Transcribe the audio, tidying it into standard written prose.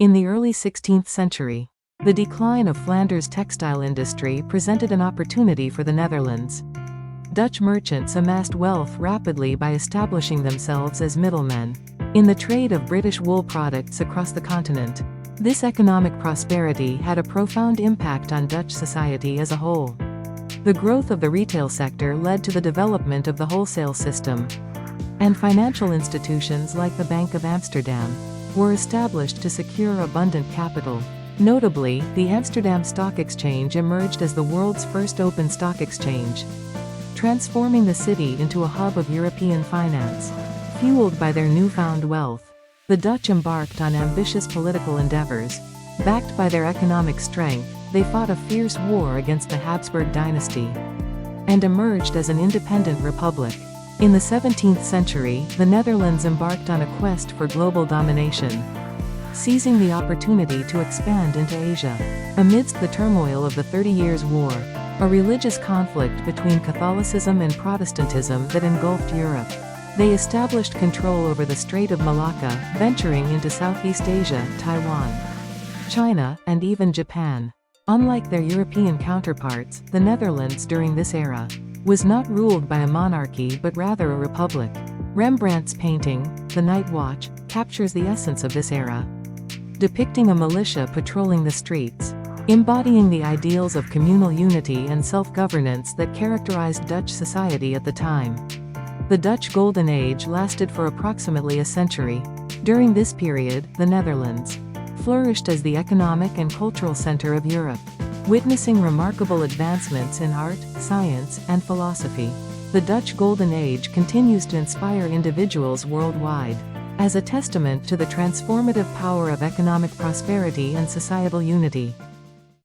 In the early 16th century, the decline of Flanders' textile industry presented an opportunity for the Netherlands. Dutch merchants amassed wealth rapidly by establishing themselves as middlemen in the trade of British wool products across the continent. This economic prosperity had a profound impact on Dutch society as a whole. The growth of the retail sector led to the development of the wholesale system, and financial institutions like the Bank of Amsterdam were established to secure abundant capital. Notably, the Amsterdam Stock Exchange emerged as the world's first open stock exchange, transforming the city into a hub of European finance. Fueled by their newfound wealth, the Dutch embarked on ambitious political endeavors. Backed by their economic strength, they fought a fierce war against the Habsburg dynasty and emerged as an independent republic. In the 17th century, the Netherlands embarked on a quest for global domination, seizing the opportunity to expand into Asia. Amidst the turmoil of the 30 Years' War, a religious conflict between Catholicism and Protestantism that engulfed Europe, they established control over the Strait of Malacca, venturing into Southeast Asia, Taiwan, China, and even Japan. Unlike their European counterparts, the Netherlands during this era was not ruled by a monarchy but rather a republic. Rembrandt's painting, The Night Watch, captures the essence of this era, depicting a militia patrolling the streets, embodying the ideals of communal unity and self-governance that characterized Dutch society at the time. The Dutch Golden Age lasted for approximately a century. During this period, the Netherlands flourished as the economic and cultural center of Europe, witnessing remarkable advancements in art, science, and philosophy. The Dutch Golden Age continues to inspire individuals worldwide, as a testament to the transformative power of economic prosperity and societal unity.